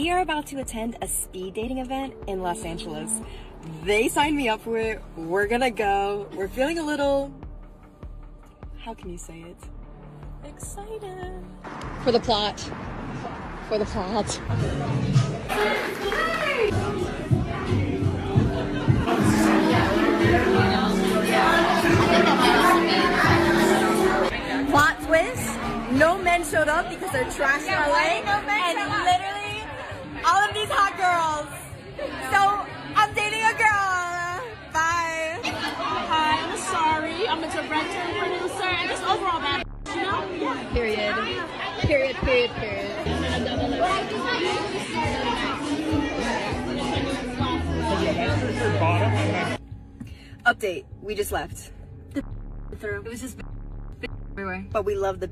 We are about to attend a speed dating event in Los Angeles. They signed me up for it. We're gonna go. We're feeling a little, how can you say it? Excited. For the plot. For the plot. Plot twist, no men showed up because they're trash in LA, and literally all of these hot girls. So I'm dating a girl. Bye. Hi, I'm sorry. I'm a director and producer, and just overall bad, you know? Yeah. Period. Period, period, period. Update, we just left. It was just everywhere. But we love the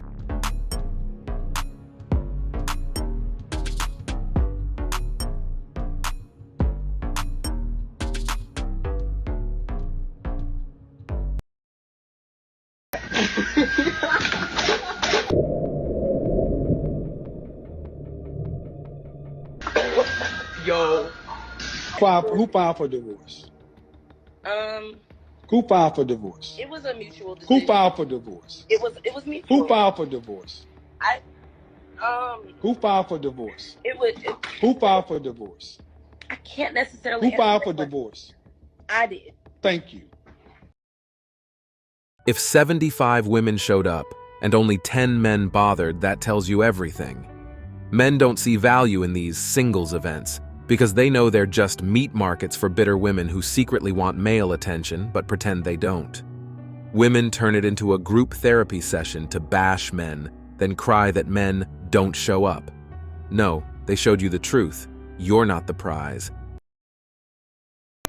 Yo. Who filed for divorce? Um, Who filed for divorce? it was a mutual decision. Who filed for divorce? It was mutual. Who filed for divorce? Who filed for divorce? It Who filed for divorce? I can't necessarily. Who filed answer for that question. divorce? I did. Thank you. If 75 women showed up and only 10 men bothered, that tells you everything. Men don't see value in these singles events because they know they're just meat markets for bitter women who secretly want male attention but pretend they don't. Women turn it into a group therapy session to bash men, then cry that men don't show up. No, they showed you the truth. You're not the prize.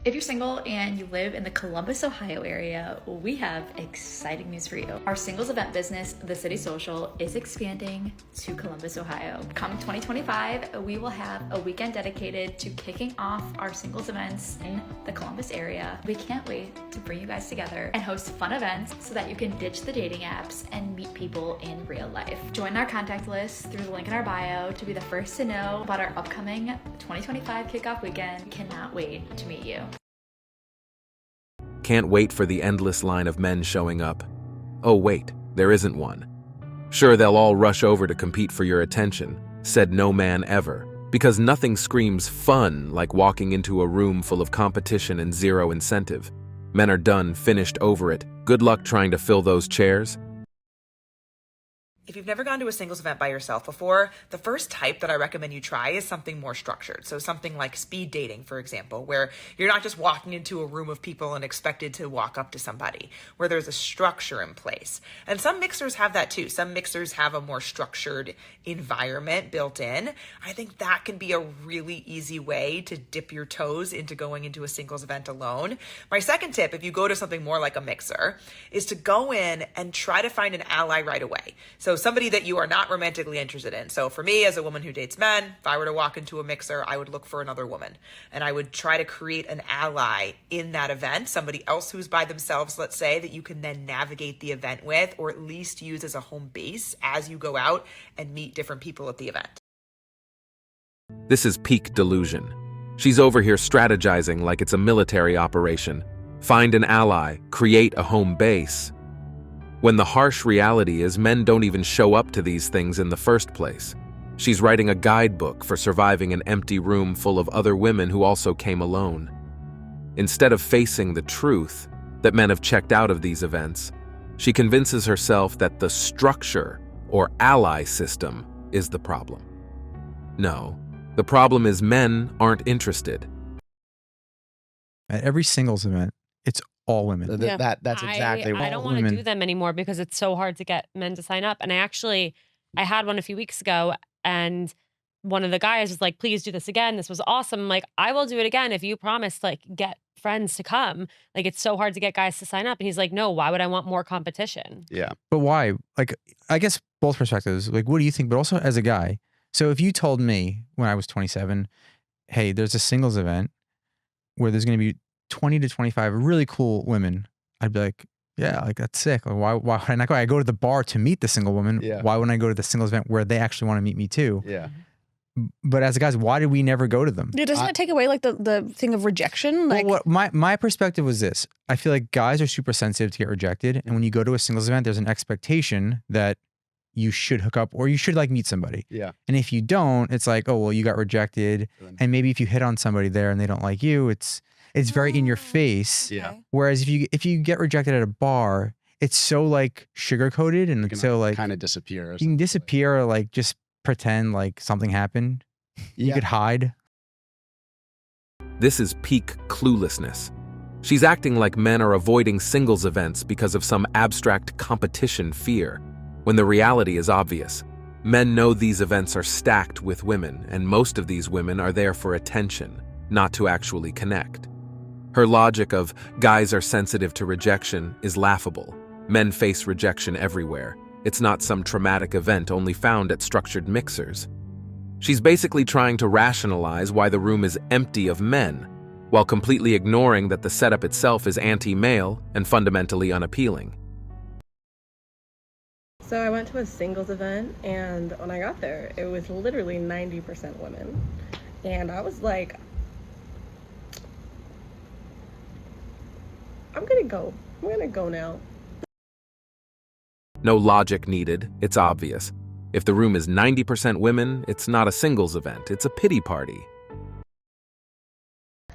If you're single and you live in the Columbus, Ohio area, we have exciting news for you. Our singles event business, The City Social, is expanding to Columbus, Ohio. Come 2025, we will have a weekend dedicated to kicking off our singles events in the Columbus area. We can't wait to bring you guys together and host fun events so that you can ditch the dating apps and meet people in real life. Join our contact list through the link in our bio to be the first to know about our upcoming 2025 kickoff weekend. Cannot wait to meet you. Can't wait for the endless line of men showing up. Oh wait, there isn't one. Sure, they'll all rush over to compete for your attention, said no man ever, because nothing screams fun like walking into a room full of competition and zero incentive. Men are done, finished, over it. Good luck trying to fill those chairs. If you've never gone to a singles event by yourself before, the first type that I recommend you try is something more structured. So something like speed dating, for example, where you're not just walking into a room of people and expected to walk up to somebody, where there's a structure in place. And some mixers have that too. Some mixers have a more structured environment built in. I think that can be a really easy way to dip your toes into going into a singles event alone. My second tip, if you go to something more like a mixer, is to go in and try to find an ally right away. So somebody that you are not romantically interested in. So for me, as a woman who dates men, if I were to walk into a mixer, I would look for another woman and I would try to create an ally in that event, somebody else who's by themselves, let's say, that you can then navigate the event with, or at least use as a home base as you go out and meet different people at the event. This is peak delusion. She's over here strategizing like it's a military operation. Find an ally, create a home base. When the harsh reality is men don't even show up to these things in the first place. She's writing a guidebook for surviving an empty room full of other women who also came alone. Instead of facing the truth that men have checked out of these events, she convinces herself that the structure or ally system is the problem. No, the problem is men aren't interested. At every singles event, it's all women. Yeah. That's exactly I don't want to do them anymore because it's so hard to get men to sign up. And I had one a few weeks ago, and one of the guys was like, please do this again. This was awesome. I'm like, I will do it again if you promise to get friends to come. Like, it's so hard to get guys to sign up. And he's like, no, why would I want more competition? Yeah. But why? I guess both perspectives. What do you think? But also as a guy. So if you told me when I was 27, hey, there's a singles event where there's going to be 20 to 25 really cool women, I'd be like, yeah, that's sick. Like, why would I not go? I go to the bar to meet the single woman. Yeah. Why wouldn't I go to the singles event where they actually want to meet me too? Yeah. But as guys, why did we never go to them? Yeah, doesn't it take away like the thing of rejection? Like, well, my perspective was this. I feel like guys are super sensitive to get rejected. And when you go to a singles event, there's an expectation that you should hook up or you should like meet somebody. Yeah. And if you don't, it's like, oh, well, you got rejected. And maybe if you hit on somebody there and they don't like you, it's very in your face. Yeah. Whereas if you get rejected at a bar, it's so like sugar coated and it's so like kind of disappear. You can disappear or like just pretend like something happened. You could hide. This is peak cluelessness. She's acting like men are avoiding singles events because of some abstract competition fear, when the reality is obvious. Men know these events are stacked with women, and most of these women are there for attention, not to actually connect. Her logic of guys are sensitive to rejection is laughable. Men face rejection everywhere. It's not some traumatic event only found at structured mixers. She's basically trying to rationalize why the room is empty of men, while completely ignoring that the setup itself is anti-male and fundamentally unappealing. So I went to a singles event, and when I got there, it was literally 90% women. And I was like, I'm gonna go now. No logic needed, it's obvious. If the room is 90% women, it's not a singles event, it's a pity party.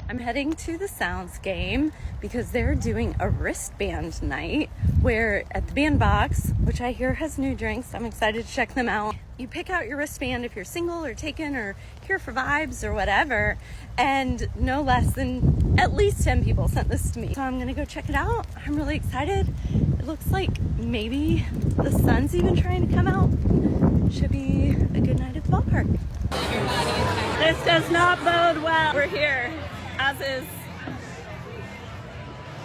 I'm heading to the Sounds game because they're doing a wristband night where at the Bandbox, which I hear has new drinks, I'm excited to check them out. You pick out your wristband if you're single or taken or here for vibes or whatever, and no less than at least 10 people sent this to me. So I'm gonna go check it out. I'm really excited. It looks like maybe the sun's even trying to come out. Should be a good night at the ballpark. This does not bode well. We're here, as is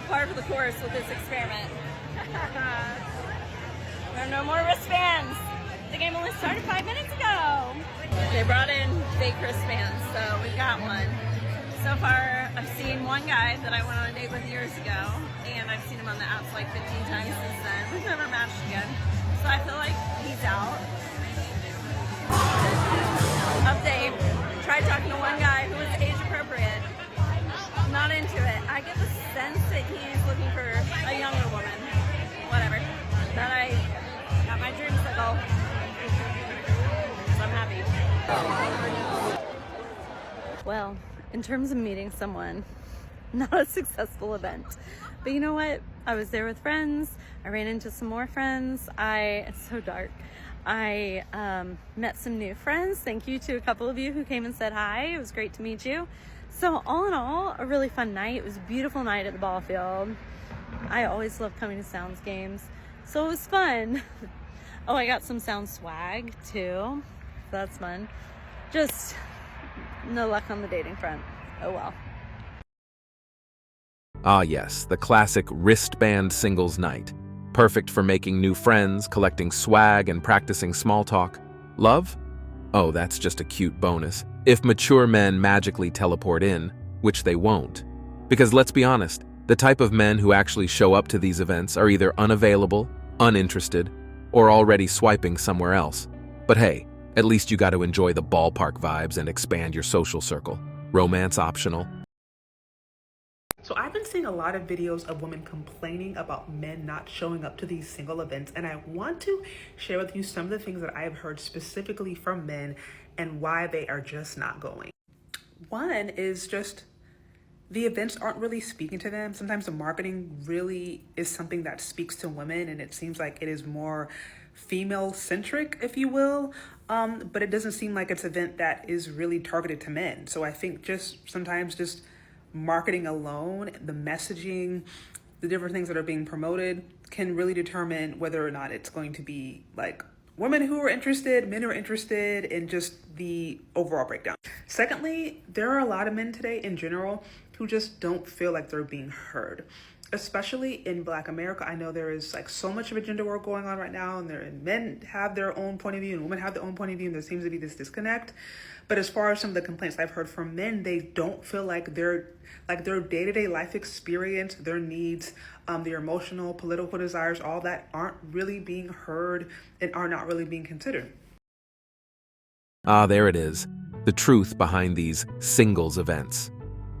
part of the course with this experiment. There are no more wristbands. The game only started 5 minutes ago. They brought in fake wristbands, so we've got one. So far, I've seen one guy that I went on a date with years ago, and I've seen him on the apps like 15 times since then. We've never matched again, so I feel like he's out. Update. Tried talking to one guy who was age appropriate. Not into it. I get the sense that he's looking for a younger woman. Whatever. That I got my dream circle. So I'm happy. Well, in terms of meeting someone, not a successful event. But you know what? I was there with friends. I ran into some more friends. It's so dark. I met some new friends. Thank you to a couple of you who came and said hi. It was great to meet you. So all in all, a really fun night. It was a beautiful night at the ball field. I always love coming to Sounds games. So it was fun. Oh, I got some Sounds swag too. So that's fun. Just no luck on the dating front. Oh well. Ah yes, the classic wristband singles night. Perfect for making new friends, collecting swag, and practicing small talk. Love? Oh, that's just a cute bonus. If mature men magically teleport in, which they won't. Because let's be honest, the type of men who actually show up to these events are either unavailable, uninterested, or already swiping somewhere else. But hey, at least you got to enjoy the ballpark vibes and expand your social circle. Romance optional. So I've been seeing a lot of videos of women complaining about men not showing up to these single events, and I want to share with you some of the things that I have heard specifically from men and why they are just not going. One is just the events aren't really speaking to them. Sometimes the marketing really is something that speaks to women, and it seems like it is more female-centric, if you will, but it doesn't seem like it's an event that is really targeted to men. So I think just sometimes just marketing alone, the messaging, the different things that are being promoted can really determine whether or not it's going to be like women who are interested, men who are interested, in just the overall breakdown. Secondly, there are a lot of men today in general who just don't feel like they're being heard. Especially in Black America, I know there is like so much of a gender war going on right now, and men have their own point of view and women have their own point of view, and there seems to be this disconnect. But as far as some of the complaints I've heard from men, they don't feel like their day-to-day life experience, their needs, their emotional, political desires, all that aren't really being heard and are not really being considered. Ah, there it is. the truth behind these singles events.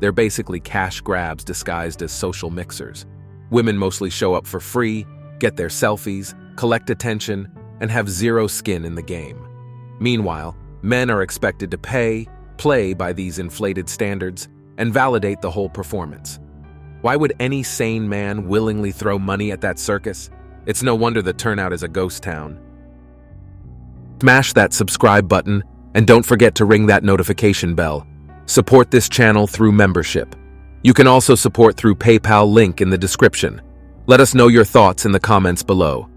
They're basically cash grabs disguised as social mixers. Women mostly show up for free, get their selfies, collect attention, and have zero skin in the game. Meanwhile, men are expected to pay, play by these inflated standards, and validate the whole performance. Why would any sane man willingly throw money at that circus? It's no wonder the turnout is a ghost town. Smash that subscribe button, and don't forget to ring that notification bell. Support this channel through membership. You can also support through PayPal link in the description. Let us know your thoughts in the comments below.